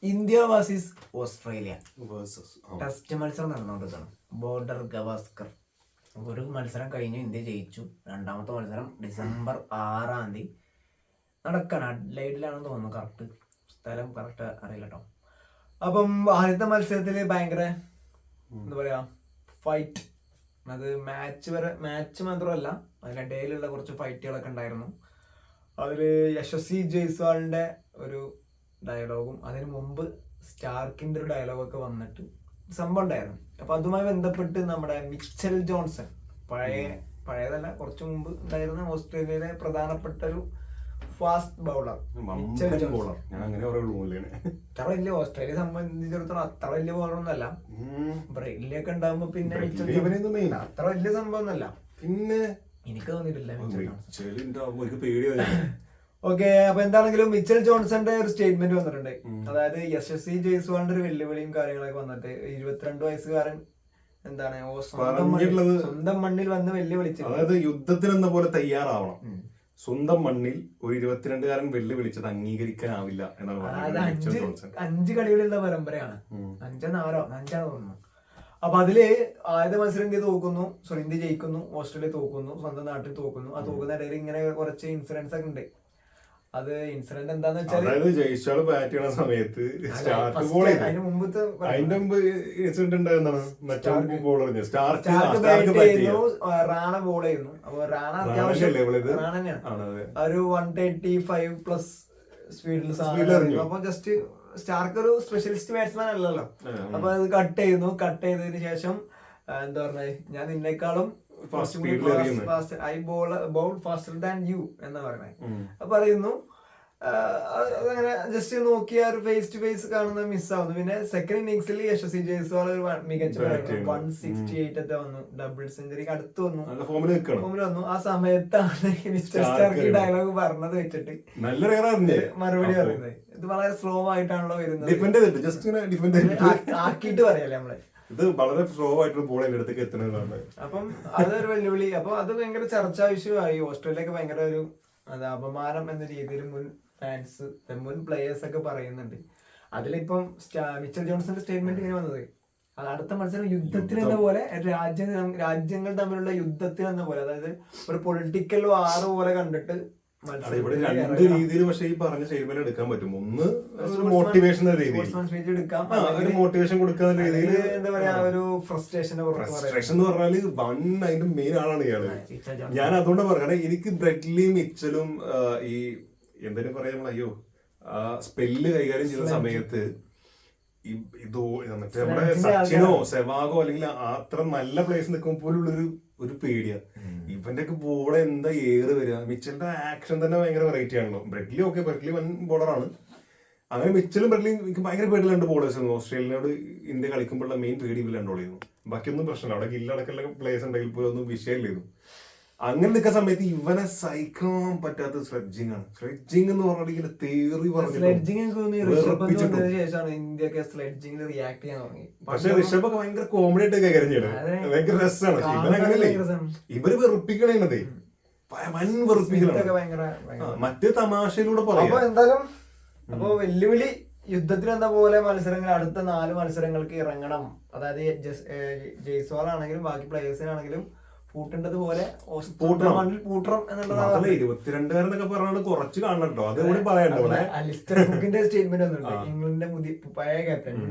India versus Australia test മത്സരം നടന്നുകൊണ്ടിരിക്കുകയാണ്. Border Gavaskar ഒരു മത്സരം കഴിഞ്ഞു, ഇന്ത്യ ജയിച്ചു. രണ്ടാമത്തെ മത്സരം December 6 നടക്കാണ്. അഡ്ലൈഡിലാണെന്ന് തോന്നുന്നു, കറക്റ്റ് സ്ഥലം കറക്റ്റ് അറിയില്ല കേട്ടോ. അപ്പം ആദ്യത്തെ മത്സരത്തിൽ ഭയങ്കര എന്താ പറയാ ഫൈറ്റ്, അത് മാച്ച് മാത്രമല്ല അതിനിടയിലുള്ള കുറച്ച് ഫൈറ്റുകളൊക്കെ ഉണ്ടായിരുന്നു. അതിൽ യശസ്വി ജയ്സ്വാളിന്റെ ഒരു ഡയലോഗും അതിന് മുമ്പ് സ്റ്റാർക്കിന്റെ ഒരു ഡയലോഗൊക്കെ വന്നിട്ട് സംഭവം ഉണ്ടായിരുന്നു. അപ്പൊ അതുമായി ബന്ധപ്പെട്ട് നമ്മുടെ മിച്ചൽ ജോൺസൺ, പഴയതല്ല കുറച്ചു മുമ്പ് ഉണ്ടായിരുന്ന ഓസ്ട്രേലിയയിലെ പ്രധാനപ്പെട്ട ഒരു ഫാസ്റ്റ് ബൗളർ മിച്ചൽ ജോൺസൺ. അത്ര വലിയ ഓസ്ട്രേലിയയെ സംബന്ധിച്ചിടത്തോളം അത്ര വലിയ ബൗളറൊന്നുമല്ല. ബ്രെയിലൊക്കെ ഉണ്ടാകുമ്പോ പിന്നെ അത്ര വലിയ സംഭവം ഒന്നല്ല. പിന്നെ എനിക്ക് തോന്നിയിട്ടില്ല ഓക്കെ. അപ്പൊ എന്താണെങ്കിലും മിച്ചൽ ജോൺസന്റെ ഒരു സ്റ്റേറ്റ്മെന്റ് വന്നിട്ടുണ്ട്. അതായത് യശസ്വി ജയ്സ്വാളിന്റെ ഒരു വെല്ലുവിളിയും കാര്യങ്ങളൊക്കെ വന്നിട്ട് 22 വയസ്സുകാരൻ എന്താണ് സ്വന്തം മണ്ണിൽ വന്ന് വെല്ലുവിളിച്ചത്. അതായത് യുദ്ധത്തിനെന്ന പോലെ തയ്യാറാവണം. സ്വന്തം മണ്ണിൽ ഒരു 22-കാരൻ വെല്ലുവിളിച്ചത് അംഗീകരിക്കാനാവില്ല എന്നാണ്. 5 കളികളുള്ള പരമ്പരയാണ്, 5-4 തോന്നുന്നു. അപ്പൊ അതില് ആദ്യത്തെ മത്സരം ഇന്ത്യ ജയിക്കുന്നു, ഓസ്ട്രേലിയ തോക്കുന്നു, സ്വന്തം നാട്ടിൽ തോക്കുന്നു. ആ തോക്കുന്ന ഇടയിൽ ഇങ്ങനെ കുറച്ച് ഇൻസിഡൻസ് ഒക്കെ ഉണ്ട്. അത് ഇൻസിഡന്റ് എന്താന്ന് വെച്ചാൽ ജയ്സ്വാൾ ബാറ്റ് ചെയ്യണ സമയത്ത് അതിന്റെ മുമ്പ് ഇൻസിഡന്റ് ഉണ്ടായിരുന്നാണ് റാണ ബോൾ ചെയ്യുന്നു. അപ്പൊ റാണ അത്യാവശ്യം റാണ തന്നെയാണ് ഒരു 135+ സ്പീഡിൽ. അപ്പൊ ജസ്റ്റ് സ്റ്റാർക്ക് ഒരു സ്പെഷ്യലിസ്റ്റ് ബാറ്റ്സ്മാൻ അല്ലല്ലോ. അപ്പൊ അത് കട്ട് ചെയ്തതിന് ശേഷം എന്താ പറഞ്ഞ, ഞാൻ നിന്നെക്കാളും I bowl faster than you എന്നാ പറയുന്നത്. പറയുന്നു. അതങ്ങനെ ജസ്റ്റ് നോക്കിയ ഒരു ഫേസ് ടു ഫേസ് കാണുന്നത് മിസ്സാവുന്നു. പിന്നെ സെക്കൻഡ് ഇന്നിംഗ്സിൽ യശസ്വി ജയ്സ്വാൾ ഒരു മികച്ച 168 വന്നു, ഡബിൾ സെഞ്ചുറിക്ക് അടുത്ത് വന്നു, ഫോമിൽ വന്നു. ആ സമയത്താണ് മിസ്റ്റർ സ്റ്റാർക്ക് ഡയലോഗ് പറഞ്ഞത് വെച്ചിട്ട് മറുപടി പറയുന്നത്. ഇത് വളരെ സ്ലോ ആയിട്ടാണല്ലോ വരുന്നത്, ആക്കിയിട്ട് പറയല്ലേ നമ്മള്. ഇത് വളരെ സ്ലോ ആയിട്ടൊരു ബോൾ എന്റെ അടുത്തേക്ക് എത്തുന്നതാണ്. അപ്പം അതൊരു വെല്ലുവിളി. അപ്പൊ അത് ഭയങ്കര ചർച്ചാ വിഷയമായി. ഓസ്ട്രേലിയക്ക് ഭയങ്കര ഒരു അപമാനം എന്ന രീതിയിൽ മുൻ പ്ലേയേഴ്സ് ഒക്കെ പറയുന്നുണ്ട്. അതിലിപ്പം മിച്ചൽ ജോൺസന്റെ സ്റ്റേറ്റ്മെന്റ് ഇങ്ങനെ വന്നത്, അത് അടുത്ത മത്സരം യുദ്ധത്തിന് എന്ന പോലെ, രാജ്യങ്ങൾ തമ്മിലുള്ള യുദ്ധത്തിന് എന്ന പോലെ, അതായത് ഒരു പൊളിറ്റിക്കൽ വാർ പോലെ കണ്ടിട്ട് ഇവിടെ 2 രീതിയിൽ പക്ഷെ ഈ പറഞ്ഞ സ്റ്റേറ്റ്മെന്റ് എടുക്കാൻ പറ്റും. ഒന്ന് ഒരു മോട്ടിവേഷൻ എടുക്കാം, ഒരു മോട്ടിവേഷൻ കൊടുക്കുന്ന രീതിയിൽ. എന്താ പറയാ, ഒരു ഫ്രസ്ട്രേഷൻ എന്ന് പറഞ്ഞാല് അതിന്റെ മെയിൻ ആളാണ് ഇയാള്. ഞാൻ അതുകൊണ്ട് പറയണേ, എനിക്ക് ബ്രെഡ്ലിയും മിച്ചലും ഈ എന്തെങ്കിലും പറയാ, അയ്യോ സ്പെല്ല് കൈകാര്യം ചെയ്യുന്ന സമയത്ത് മറ്റേ നമ്മുടെ സച്ചിനോ സെവാഗോ അല്ലെങ്കിൽ അത്ര നല്ല പ്ലേസ് നിൽക്കുമ്പോൾ ഒരു പേടിയാ. ഇവന്റെ ഒക്കെ ബോൾ എന്താ ഏറ് വരിക. മിച്ചലിന്റെ ആക്ഷൻ തന്നെ ഭയങ്കര വെറൈറ്റി ആണല്ലോ. ബ്രെഡ്ലി വൻ ബോളറാണ്. അങ്ങനെ മിച്ചലും ബ്രെഡ്ലിയും എനിക്ക് ഭയങ്കര പേടിയുള്ള 2 ബോളേഴ്സ്. ഓസ്ട്രേലിയനോട് ഇന്ത്യ കളിക്കുമ്പോഴുള്ള മെയിൻ പേടി ഇവർ രണ്ടോളിയായിരുന്നു. ബാക്കിയൊന്നും പ്രശ്നമില്ല, അവിടെ ഗില്ലടക്കമുള്ള പ്ലേയേഴ്സ് ഉണ്ടെങ്കിൽ പോലും ഒന്നും വിഷയമില്ലായിരുന്നു. അങ്ങനെ നിൽക്കുന്ന സമയത്ത് ഇവനെ സഹിക്കാൻ പറ്റാത്ത സ്ലെഡ്ജിങ് ആണ്. സ്ലെഡ്ജിങ് എന്ന് പറഞ്ഞിട്ട് തേറി പക്ഷെ ഋഷഭ് ഒക്കെ ഭയങ്കര കോമഡി ആയിട്ട് കൈകാര്യം ചെയ്യണം, ഭയങ്കര രസമാണ്. ഇവനങ്ങനല്ലേ, ഇവര് വെറുപ്പിക്കണേ, വൻ വെറുപ്പിക്കലാണ്. മറ്റേ തമാശയിലൂടെ പറയാം. എന്തായാലും അപ്പൊ വെല്ലുവിളി യുദ്ധത്തിന് പോലെ മത്സരങ്ങൾ അടുത്ത 4 മത്സരങ്ങൾക്ക് ഇറങ്ങണം. അതായത് ജയ്സ്വാൾ ആണെങ്കിലും ബാക്കി പ്ലേയേഴ്സിനാണെങ്കിലും പൂട്ടേണ്ടത് പോലെ പൂട്ടണം എന്നുള്ളതാണ്. 22-കാരനൊക്കെ പറഞ്ഞാൽ കുറച്ച് കാണണോ, അതുകൂടി പറയാനുണ്ടോ. അലിസ്റ്റർ കുക്കിന്റെ സ്റ്റേറ്റ്മെന്റ് വന്നിട്ടുണ്ട്, ഇംഗ്ലണ്ടിന്റെ പഴയ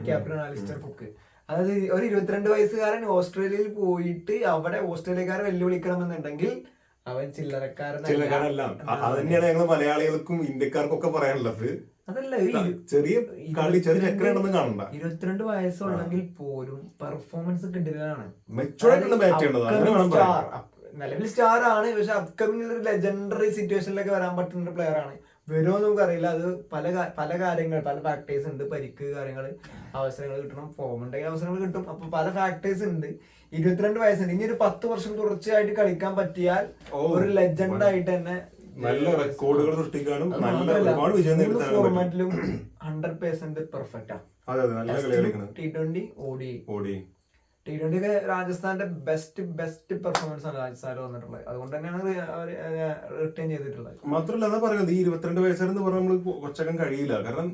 ക്യാപ്റ്റനാണ് അലിസ്റ്റർ കുക്ക്. അതായത് ഒരു 22 വയസ്സുകാരൻ ഓസ്ട്രേലിയയിൽ പോയിട്ട് അവിടെ ഓസ്ട്രേലിയക്കാരെ വെല്ലുവിളിക്കണമെന്നുണ്ടെങ്കിൽ അവൻ ചില്ലറക്കാരനല്ല. അത് തന്നെയാണ് ഞങ്ങൾ മലയാളികൾക്കും ഇന്ത്യക്കാർക്കും ഒക്കെ പറയാനുള്ളത്. അതല്ല, ചെറിയ കളി ചെറിയ ചക്രയാണെന്ന് കാണണ്ട. 22 വയസ്സുണ്ടെങ്കിൽ പോലും പെർഫോമൻസ് കിട്ടുന്നതാണ്. നിലവിൽ സ്റ്റാർ ആണ്, പക്ഷെ അപ്കമിംഗ് ഒരു ലെജൻഡറി സിറ്റുവേഷനിലൊക്കെ വരാൻ പറ്റുന്ന ഒരു പ്ലെയർ ആണ്. വരുമോ നമുക്ക് അറിയില്ല. അത് പല കാര്യങ്ങൾ, പല ഫാക്ടേഴ്സ് ഉണ്ട്. പരിക്ക് കാര്യങ്ങൾ, അവസരങ്ങൾ കിട്ടണം, ഫോം ഉണ്ടെങ്കിൽ അവസരങ്ങൾ കിട്ടും. അപ്പൊ പല ഫാക്ടേഴ്സ് ഉണ്ട്. 22 വയസ്സുണ്ട്. ഇനി ഒരു 10 വർഷം തുടർച്ചയായിട്ട് കളിക്കാൻ പറ്റിയാൽ ഒരു ലെജൻഡ് ആയിട്ട് തന്നെ നല്ല റെക്കോർഡുകൾ സൃഷ്ടിക്കാനും ഒരുപാട് വിജയം ഫോർമാറ്റിലും 100% പെർഫെക്റ്റ് ആണ്. T20, ODI T20 ഒക്കെ രാജസ്ഥാന്റെ ബെസ്റ്റ് പെർഫോമൻസ് ആണ് രാജസ്ഥാനിൽ വന്നിട്ടുള്ളത്. അതുകൊണ്ട് തന്നെയാണ് അവർ റിട്ടേൺ ചെയ്തിട്ടുള്ളത്. മാത്രമല്ല അതാ പറയുന്നത്, ഈ 22 വയസ്സെന്ന് പറഞ്ഞാൽ നമ്മൾ കൊച്ചക്കാൻ കഴിയില്ല. കാരണം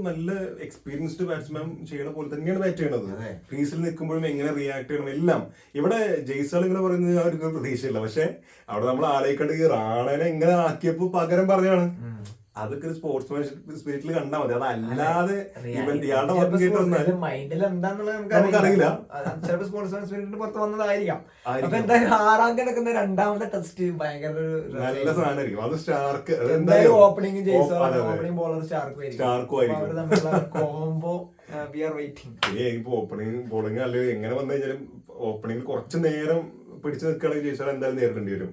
നല്ല എക്സ്പീരിയൻസ്ഡ് ബാറ്റ്സ്മാൻ ചെയ്യണ പോലെ തന്നെയാണ് ബാറ്റ് ചെയ്യണത്. ക്രീസിൽ നിൽക്കുമ്പോഴും എങ്ങനെ റിയാക്ട് ചെയ്യണം എല്ലാം. ഇവിടെ ജയ്സാൾ ഇങ്ങനെ പറയുന്നത് അവർക്ക് പ്രതീക്ഷയില്ല. പക്ഷെ അവിടെ നമ്മൾ ആലോചിക്കേണ്ടത് ഈ റാണനെ ഇങ്ങനെ ആക്കിയപ്പോ പകരം പറഞ്ഞാണ്. അതൊക്കെ ഒരു സ്പോർട്സ്മാൻഷിപ്പ് സ്പിരിറ്റിൽ കണ്ടാൽ മതി. അതല്ലാതെ ഇയാളുടെ വർക്ക് കേട്ട് മൈൻഡിൽ എന്താന്നുള്ളത് നമുക്കറിയില്ല. ചിലപ്പോൾ സ്പോർട്സ്മാൻ സ്പിരിറ്റിന് പുറത്ത് വന്നതായിരിക്കാം. അപ്പൊ എന്തായാലും 6ാം കിടക്കുന്ന 2ാമത്തെ ടെസ്റ്റ് ഭയങ്കര നല്ല സാധനമായിരിക്കും. അത് സ്റ്റാർക്ക് ഓപ്പണിംഗ് ഓപ്പണിംഗ് ബോളർ സ്റ്റാർക്കും അവർ തമ്മിലുള്ള കോംബോ വി ആർ വെയിറ്റിംഗ്. ഇപ്പൊ ഓപ്പണിംഗ് ബോളിംഗ് അല്ലെങ്കിൽ എങ്ങനെ വന്നു കഴിഞ്ഞാലും ഓപ്പണിംഗ് കുറച്ച് നേരം പിടിച്ചു നിൽക്കുകയാണെങ്കിൽ ജയിച്ചാൽ എന്തായാലും നേരിടേണ്ടി വരും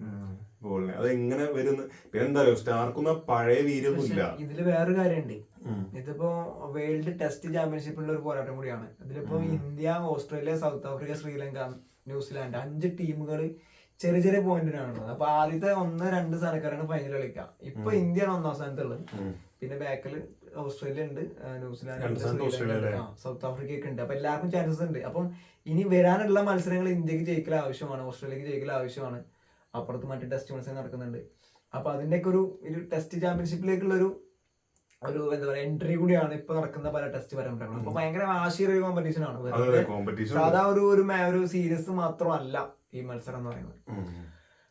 ബോളിനെ. അത് എങ്ങനെ വരുന്ന പിന്നെ എന്താ സ്റ്റാർക്കൊന്നും പഴയ വീരൊന്നും ഇല്ല. ഇതില് വേറൊരു കാര്യമുണ്ട്. ഇതിപ്പോ വേൾഡ് ടെസ്റ്റ് ചാമ്പ്യൻഷിപ്പിലുള്ള ഒരു പോരാട്ടം കൂടിയാണ്. ഇതിലിപ്പോ India, Australia, south Africa, Sri Lanka, New Zealand 5 ടീമുകൾ ചെറിയ പോയിന്റിനാണുള്ളത്. അപ്പൊ ആദ്യത്തെ 1-2 സ്ഥാനക്കാരാണ് ഫൈനൽ കളിക്കുക. ഇപ്പൊ ഇന്ത്യയാണ് 1ാം സ്ഥാനത്തുള്ളത്. പിന്നെ ബാക്കിൽ ഓസ്ട്രേലിയ ഉണ്ട്, ന്യൂസിലാൻഡ്, സൗത്ത് ആഫ്രിക്ക ഒക്കെ ഉണ്ട്. അപ്പൊ എല്ലാവർക്കും ചാൻസസ് ഉണ്ട്. അപ്പം ഇനി വരാനുള്ള മത്സരങ്ങൾ ഇന്ത്യക്ക് ജയിക്കൽ ആവശ്യമാണ്, ഓസ്ട്രേലിയക്ക് ജയിക്കൽ ആവശ്യമാണ്. അപ്പുറത്ത് മറ്റു ടെസ്റ്റ് മത്സരം നടക്കുന്നുണ്ട്. അപ്പൊ അതിന്റെയൊക്കെ ഒരു ടെസ്റ്റ് ചാമ്പ്യൻഷിപ്പിലേക്കുള്ള ഒരു എന്താ പറയാ എൻട്രി കൂടിയാണ് ഇപ്പൊ നടക്കുന്ന പല ടെസ്റ്റ് പരമ്പരകളും. അപ്പൊ ഭയങ്കര ആശീർവാദ കോമ്പറ്റീഷൻ ആണ്. സാധാ ഒരു സീരീസ് മാത്രമല്ല ഈ മത്സരം എന്ന് പറയുന്നത്.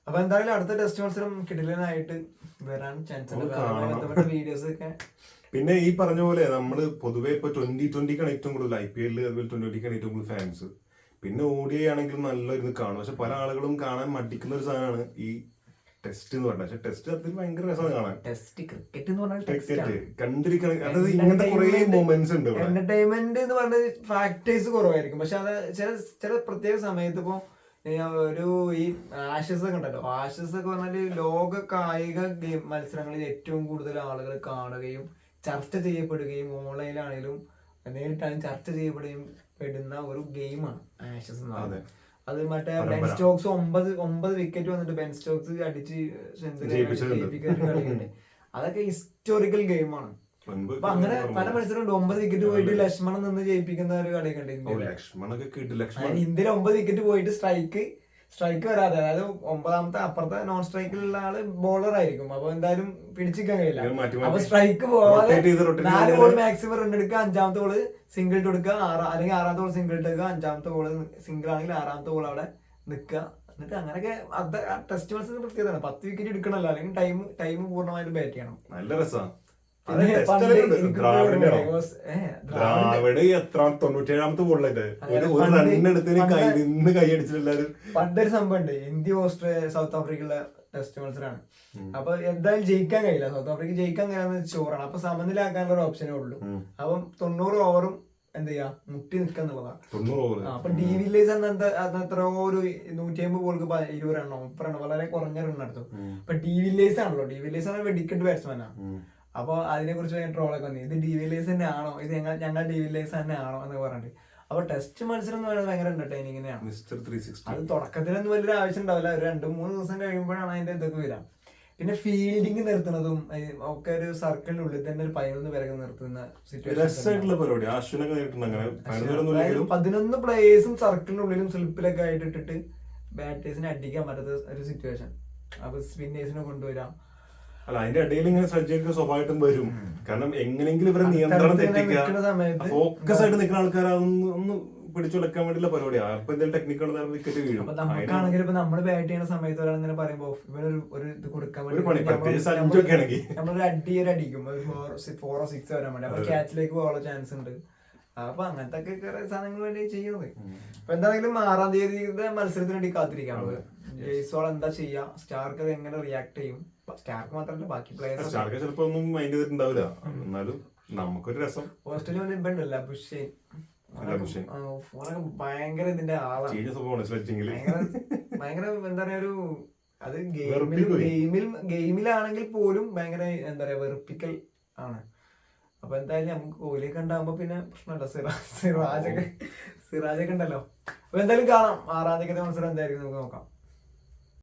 അപ്പൊ എന്തായാലും അടുത്ത ടെസ്റ്റ് മത്സരം കിടിലനായിട്ട് വരാൻ ചാൻസ് ഉണ്ട്. ബന്ധപ്പെട്ട വീഡിയോസ് ഒക്കെ പിന്നെ ഈ പറഞ്ഞ പോലെ നമ്മള് പൊതുവെ ഇപ്പൊ 2020 ഏറ്റവും കൂടുതൽ IPL അതുപോലെ 2020 ഏറ്റവും കൂടുതൽ ഫാൻസ്. പിന്നെ ODI ആണെങ്കിലും നല്ല ഇരുന്ന് കാണും. പക്ഷെ പല ആളുകളും കാണാൻ മടിക്കുന്ന ഒരു സാധനമാണ് ഈ ടെസ്റ്റ് എന്ന് പറഞ്ഞാൽ. പക്ഷെ ടെസ്റ്റ് അതിൽ ഭയങ്കര രസമാണ് കാണാൻ. ക്രിക്കറ്റ് എന്ന് പറഞ്ഞാൽ കണ്ടിരിക്കണം. അതായത് ഇങ്ങനത്തെ കുറെ മൊമെന്റ്സ് ഉണ്ട്. എന്റർടൈൻമെന്റ് എന്ന് പറഞ്ഞ ഫാക്ടേഴ്സ് കുറവായിരിക്കും. പക്ഷെ അത് ചില പ്രത്യേക സമയത്ത് ഇപ്പൊ ഈ ആഷസ് ഒക്കെ ഉണ്ടല്ലോ. ആഷസ് ഒക്കെ പറഞ്ഞാല് ലോക കായിക മത്സരങ്ങളിൽ ഏറ്റവും കൂടുതൽ ആളുകൾ കാണുകയും ചർച്ച ചെയ്യപ്പെടുകയും ഓൺലൈനിലാണെങ്കിലും നേരിട്ടാണ് ചർച്ച ചെയ്യപ്പെടുന്ന ഒരു ഗെയിമാണ് ആഷസ് എന്ന് പറയുന്നത്. അത് മറ്റേ ബെൻ സ്റ്റോക്സ് 9 വിക്കറ്റ് വന്നിട്ട് ബെൻ സ്റ്റോക്സ് അടിച്ച് കളിക്കുന്നുണ്ട്. അതൊക്കെ ഹിസ്റ്റോറിക്കൽ ഗെയിമാണ്. അപ്പൊ അങ്ങനെ പല മത്സരമുണ്ട്. 9 വിക്കറ്റ് പോയിട്ട് ലക്ഷ്മണൻ നിന്ന് ജയിപ്പിക്കുന്ന ഒരു കളിയൊക്കെ ഉണ്ട് ഇന്ത്യയിൽ. 9 വിക്കറ്റ് പോയിട്ട് സ്ട്രൈക്ക് വരാതെ, അതായത് 9ാമത്തെ അപ്പുറത്തെ നോൺ സ്ട്രൈക്കിലുള്ള ആള് ബോളർ ആയിരിക്കും. അപ്പൊ എന്തായാലും പിടിച്ചിരിക്കാൻ കഴിയില്ല. അപ്പൊ സ്ട്രൈക്ക് പോവാതെ 4 ബോൾ മാക്സിമം റൺ എടുക്കുക, 5ാമത്തെ ബോള് സിംഗിൾ ഇട്ട് കൊടുക്കുക, അല്ലെങ്കിൽ 6ാമത്തെ ബോൾ സിംഗിൾ ഇട്ട് എടുക്കുക, 5ാമത്തെ ബോള് സിംഗിൾ ആണെങ്കിൽ 6ാമത്തെ ബോൾ അവിടെ നിൽക്കുക. എന്നിട്ട് അങ്ങനെയൊക്കെ അത് ടെസ്റ്റ് മത്സരം പ്രത്യേകതാണ്. 10 വിക്കറ്റ് എടുക്കണല്ലോ, അല്ലെങ്കിൽ ടൈം പൂർണ്ണമായിട്ട് ബാറ്റ് ചെയ്യണം. നല്ല രസമാണ്. ദ്രാവിഡ് എത്ര 97ാമത്തെ ബോളിലൊക്കെ കൈയടിച്ചിട്ടുള്ളൊരു പണ്ടൊരു സംഭവം ഉണ്ട്. ഇന്ത്യ ഓസ്ട്രേലിയ സൗത്ത് ആഫ്രിക്കയിലെ ടെസ്റ്റ് മത്സരമാണ്. അപ്പൊ എന്തായാലും ജയിക്കാൻ കഴിയില്ല, സൗത്ത് ആഫ്രിക്ക ജയിക്കാൻ കഴിയാന്ന് ചോറാണ്. അപ്പൊ സമനിലാക്കാനുള്ള ഒരു ഓപ്ഷനേ ഉള്ളൂ. അപ്പം 90 ഓവറും എന്ത് ചെയ്യാ മുട്ടി നിൽക്കുക എന്നുള്ളതാണ്. അപ്പൊ ഡി വില്ലേഴ്സ് അന്ന് എത്രയോ ഒരു 150 ബോൾക്ക് 20 റണ്ണോ 30 റണ്ണോ വളരെ കുറഞ്ഞ റൺ എടുത്തു. അപ്പൊ ഡി വില്ലേഴ്സ് ആണല്ലോ, ഡി വില്ലേഴ്സ് ആണ് വെടിക്കെട്ട് ബാറ്റ്സ്മാനാണ്. അപ്പൊ അതിനെ കുറിച്ച് ട്രോളൊക്കെ വന്നു, ഇത് ഡി വില്ലേഴ്സ് തന്നെ ആണോ, ഇത് ഞങ്ങൾ ഡി വില്ലേഴ്സ് തന്നെ ആണോ എന്ന് പറഞ്ഞിട്ട്. അപ്പൊ ടെസ്റ്റ് മത്സരം എന്ന് പറയുന്നത് ഭയങ്കര എന്റർടൈനിങ് തന്നെയാണ്. അത് തുടക്കത്തിലൊന്നും വലിയൊരു ആവശ്യം ഉണ്ടാവില്ല, ഒരു 2-3 ദിവസം കഴിയുമ്പോഴാണ് അതിന്റെ ഇതൊക്കെ വരാം. പിന്നെ ഫീൽഡിങ് നിർത്തുന്നതും ഒക്കെ ഒരു സർക്കിളിനുള്ളിൽ തന്നെ ഒരു 11 പേരൊക്കെ നിർത്തുന്ന സിറ്റുവേഷൻ. 11 പ്ലേയേഴ്സും സർക്കിളിനുള്ളിലും സ്ലിപ്പിലൊക്കെ ആയിട്ട് ഇട്ടിട്ട് ബാറ്റേഴ്സിനെ അടിക്കാൻ പറ്റാത്ത ഒരു സിറ്റുവേഷൻ. അപ്പൊ സ്പിന്നേഴ്സിനെ കൊണ്ടുവരാം. അല്ല, അതിന്റെ ഇടയിൽ ഇങ്ങനെ സർജറി സ്വാഭാവികമായിട്ടും വരും. കാരണം എങ്ങനെങ്കിലും ഇവരെ നിയന്ത്രണം തെറ്റിക്കുക, ഫോക്കസ് ആയിട്ട് നിൽക്കുന്ന ആൾക്കാർ ഒന്ന് പിടിച്ചുടക്കാൻ വേണ്ടിയുള്ള പരിപാടിയാണ്. അപ്പൊ എന്തെങ്കിലും ടെക്നിക്കൽ വിക്കറ്റ് വീഴും. അപ്പൊ നമുക്കാണെങ്കിൽ ഇപ്പൊ നമ്മള് ബാറ്റ് ചെയ്യുന്ന സമയത്ത് ഒരാൾ ഇങ്ങനെ പറയുമ്പോ ഇവരൊരു ഇത് കൊടുക്കാൻ വേണ്ടി നമ്മളൊരു അടിക്കും, ഒരു 4 or 6 വരാൻ വേണ്ടി. അപ്പൊ ക്യാച്ചിലേക്ക് പോകാനുള്ള ചാൻസ് ഉണ്ട്. അപ്പൊ അങ്ങനത്തെ ഒക്കെ സാധനങ്ങൾ വേണ്ടി ചെയ്യുന്നത്. അപ്പൊ എന്താണെങ്കിലും 6ാം തീയതിയുടെ മത്സരത്തിന് വേണ്ടി കാത്തിരിക്കാം. ജയ്സ്വാൾ എന്താ ചെയ്യാ, സ്റ്റാർക്ക് അത് എങ്ങനെ റിയാക്ട് ചെയ്യും, സ്റ്റാർക്ക് മാത്രമല്ല ബാക്കി പ്ലേയേഴ്സ്. സ്റ്റാർക്ക് ചിലപ്പോ ഒന്നും മൈൻഡ് ചെയ്തിട്ടുണ്ടാവില്ല, എന്നാലും നമുക്കൊരു രസം. ഓസ്ട്രേലിയ ഇവണ്ടല്ല ബുഷേൻ, ഭയങ്കര ഇതിന്റെ ആളാണ്. ഭയങ്കര എന്താ പറയാ ഒരു അത് ഗെയിമിലാണെങ്കിൽ പോലും ഭയങ്കര എന്താ പറയാ വെറുപ്പിക്കൽ ആണ്. അപ്പൊ എന്തായാലും നമുക്ക് കോഹ്ലിയൊക്കെ ഉണ്ടാകുമ്പോ പിന്നെ പ്രശ്നമല്ല. സിറാജൊക്കെ ഉണ്ടല്ലോ. അപ്പൊ എന്തായാലും കാണാം 6ാം തീയതി മത്സരം എന്തായിരിക്കും നമുക്ക് നോക്കാം.